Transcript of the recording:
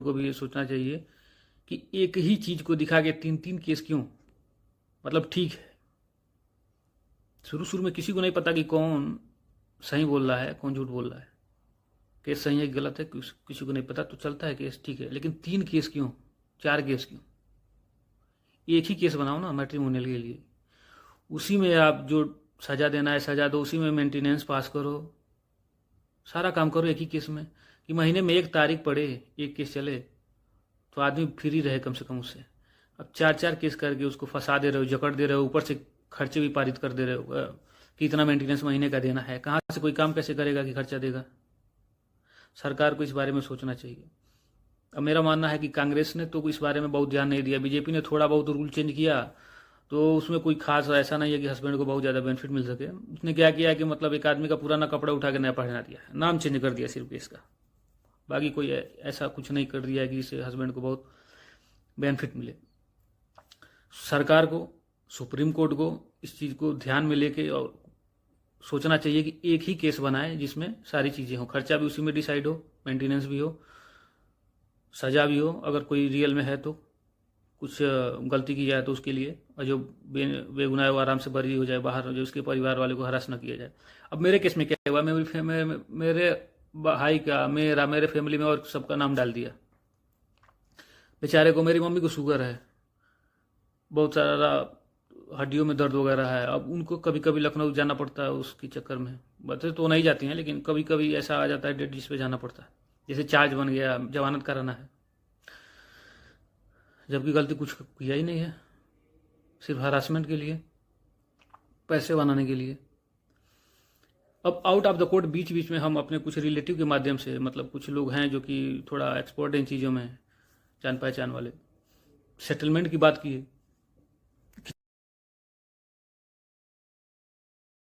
को भी ये सोचना चाहिए कि एक ही चीज़ को दिखा के 3-3 केस क्यों? मतलब ठीक है, शुरू शुरू में किसी को नहीं पता कि कौन सही बोल रहा है, कौन झूठ बोल रहा है, केस सही है गलत है, किसी को नहीं पता, तो चलता है केस, ठीक है। लेकिन 3 केस क्यों, 4 केस क्यों? एक ही केस बनाओ ना मैट्रिमोनियल के लिए, उसी में आप जो सज़ा देना है सज़ा दो, उसी में मेंटेनेंस पास करो, सारा काम करो एक ही केस में, कि महीने में 1 तारीख पड़े, एक केस चले तो आदमी फ्री रहे कम से कम उससे। अब 4-4 केस करके उसको फंसा दे रहे हो, जकड़ दे रहे हो, ऊपर से खर्चे भी पारित कर दे रहे हो कि इतना मेंटेनेंस महीने का देना है। कहाँ से कोई काम कैसे करेगा कि खर्चा देगा? सरकार को इस बारे में सोचना चाहिए। अब मेरा मानना है कि कांग्रेस ने तो इस बारे में बहुत ध्यान नहीं दिया, बीजेपी ने थोड़ा बहुत रूल चेंज किया, तो उसमें कोई खास ऐसा नहीं है कि हस्बैंड को बहुत ज़्यादा बेनिफिट मिल सके। उसने क्या किया कि मतलब एक आदमी का पुराना कपड़ा उठा के नया पहना दिया है, नाम चेंज कर दिया सिर्फ केस का, बाकी कोई ऐसा कुछ नहीं कर दिया है कि इससे हस्बैंड को बहुत बेनिफिट मिले। सरकार को, सुप्रीम कोर्ट को इस चीज़ को ध्यान में लेके और सोचना चाहिए कि एक ही केस बनाए जिसमें सारी चीज़ें हों, खर्चा भी उसी में डिसाइड हो, मेंटेनेंस भी हो, सज़ा भी हो अगर कोई रियल में है तो, कुछ गलती की जाए तो उसके लिए, और जो बेगुनाह वो आराम से बरी हो जाए बाहर, जो उसके परिवार वाले को हरास न किया जाए। अब मेरे केस में क्या हुआ, मेरे भाई का, मेरे फैमिली में और सबका नाम डाल दिया। बेचारे को, मेरी मम्मी को शुगर है, बहुत सारा हड्डियों में दर्द वगैरह है, अब उनको कभी कभी लखनऊ जाना पड़ता है उसके चक्कर में। वैसे तो नहीं जाती हैं, लेकिन कभी कभी ऐसा आ जाता है डेट जिस पे जाना पड़ता है, जैसे चार्ज बन गया, जमानत कराना है, जबकि गलती कुछ किया ही नहीं है, सिर्फ हरासमेंट के लिए, पैसे बनाने के लिए। अब आउट ऑफ द कोर्ट बीच बीच में हम अपने कुछ रिलेटिव के माध्यम से, मतलब कुछ लोग हैं जो कि थोड़ा एक्सपर्ट इन चीज़ों में, जान पहचान वाले, सेटलमेंट की बात की है।